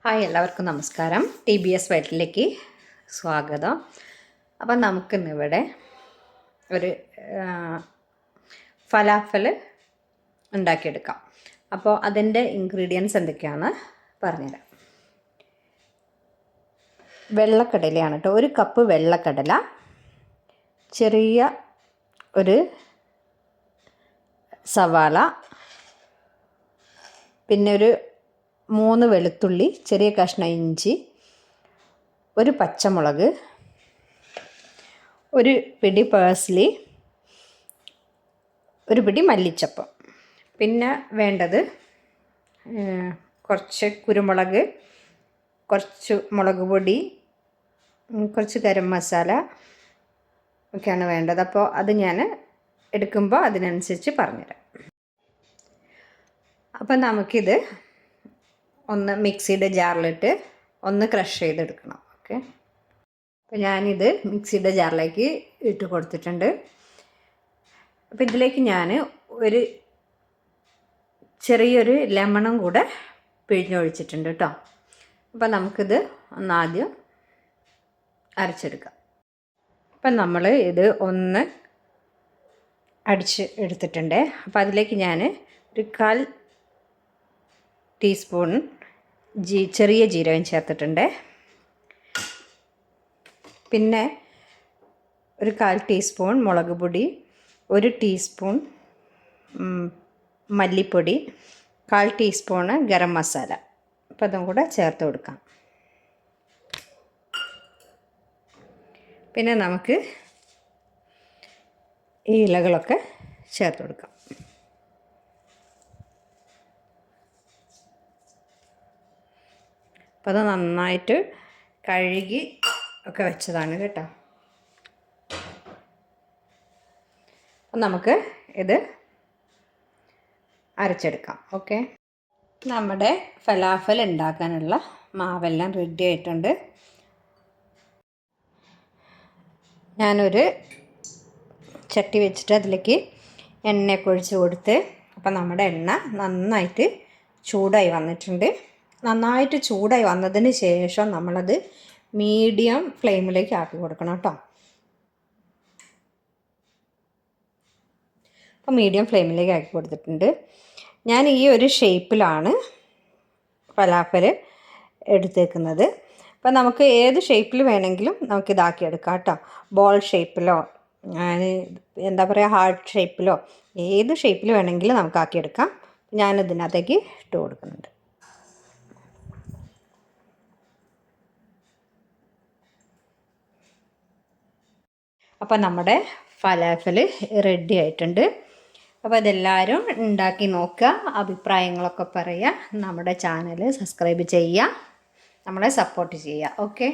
Hi, എല്ലാവർക്കും നമസ്കാരം. TBS വയറ്റിലേക്ക് സ്വാഗതം. അപ്പം നമുക്കിന്നിവിടെ ഒരു ഫലാഫൽ ഉണ്ടാക്കിയെടുക്കാം. അപ്പോൾ അതിൻ്റെ ഇൻഗ്രീഡിയൻസ് എന്തൊക്കെയാണെന്ന് പറഞ്ഞുതരാം. വെള്ളക്കടലയാണ് കേട്ടോ. 1 കപ്പ് വെള്ളക്കടല, ചെറിയ ഒരു സവാള, പിന്നെ ഒരു 3 വെളുത്തുള്ളി, ചെറിയ കഷ്ണം ഇഞ്ചി, ഒരു പച്ചമുളക്, ഒരു പിടി പേഴ്സ്ലി, ഒരു പിടി മല്ലിച്ചപ്പ്. പിന്നെ വേണ്ടത് കുറച്ച് കുരുമുളക്, കുറച്ച് മുളക് പൊടി, കുറച്ച് ഗരം മസാല ഒക്കെയാണ് വേണ്ടത്. അപ്പോൾ അത് ഞാൻ എടുക്കുമ്പോൾ അതിനനുസരിച്ച് പറഞ്ഞുതരാം. അപ്പം നമുക്കിത് ഒന്ന് മിക്സിയുടെ ജാറിലിട്ട് ഒന്ന് ക്രഷ് ചെയ്തെടുക്കണം. ഓക്കെ, അപ്പോൾ ഞാനിത് മിക്സിയുടെ ജാറിലേക്ക് ഇട്ട് കൊടുത്തിട്ടുണ്ട്. അപ്പോൾ ഇതിലേക്ക് ഞാൻ ഒരു ചെറിയൊരു ലെമണും കൂടെ പിഴിഞ്ഞൊഴിച്ചിട്ടുണ്ട് കേട്ടോ. അപ്പോൾ നമുക്കിത് ഒന്നാദ്യം അരച്ചെടുക്കാം. അപ്പം നമ്മൾ ഇത് ഒന്ന് അടിച്ച് എടുത്തിട്ടുണ്ട്. അപ്പോൾ അതിലേക്ക് ഞാൻ ഒരു 1/4 ടീസ്പൂൺ ചെറിയ ജീരകം ചേർത്തിട്ടുണ്ട്. പിന്നെ ഒരു 1/4 ടീസ്പൂൺ മുളക് പൊടി, 1 ടീസ്പൂൺ മല്ലിപ്പൊടി, 1/4 ടീസ്പൂണ് ഗരം മസാല. അപ്പോൾ അതും കൂടെ ചേർത്ത് കൊടുക്കാം. പിന്നെ നമുക്ക് ഈ ഇലകളൊക്കെ ചേർത്ത് കൊടുക്കാം. അപ്പോൾ അത് നന്നായിട്ട് കഴുകി ഒക്കെ വെച്ചതാണ് കേട്ടോ. അപ്പം നമുക്ക് ഇത് അരച്ചെടുക്കാം. ഓക്കെ, നമ്മുടെ ഫലാഫൽ ഉണ്ടാക്കാനുള്ള മാവെല്ലാം റെഡി ആയിട്ടുണ്ട്. ഞാനൊരു ചട്ടി വെച്ചിട്ട് അതിലേക്ക് എണ്ണയൊക്കെ ഒഴിച്ച് കൊടുത്ത്, അപ്പം നമ്മുടെ എണ്ണ നന്നായിട്ട് ചൂടായി വന്നിട്ടുണ്ട്. നന്നായിട്ട് ചൂടായി വന്നതിന് ശേഷം നമ്മളത് മീഡിയം ഫ്ലെയിമിലേക്ക് ആക്കി കൊടുക്കണം കേട്ടോ. അപ്പോൾ മീഡിയം ഫ്ലെയിമിലേക്ക് ആക്കി കൊടുത്തിട്ടുണ്ട്. ഞാൻ ഈ ഒരു ഷേപ്പിലാണ് ഫലാഫൽ എടുത്തേക്കുന്നത്. അപ്പോൾ നമുക്ക് ഏത് ഷേപ്പിൽ വേണമെങ്കിലും നമുക്കിതാക്കിയെടുക്കാം കേട്ടോ. ബോൾ ഷേപ്പിലോ എന്താ പറയുക ഹാർട്ട് ഷേപ്പിലോ ഏത് ഷേപ്പിൽ വേണമെങ്കിലും നമുക്കാക്കിയെടുക്കാം. ഞാനിതിനകത്തേക്ക് ഇട്ട് കൊടുക്കുന്നുണ്ട്. അപ്പോൾ നമ്മുടെ ഫലാഫൽ റെഡി ആയിട്ടുണ്ട്. അപ്പോൾ അതെല്ലാവരും ഉണ്ടാക്കി നോക്കുക, അഭിപ്രായങ്ങളൊക്കെ പറയുക, നമ്മുടെ ചാനൽ സബ്സ്ക്രൈബ് ചെയ്യുക, നമ്മളെ സപ്പോർട്ട് ചെയ്യുക. ഓക്കെ.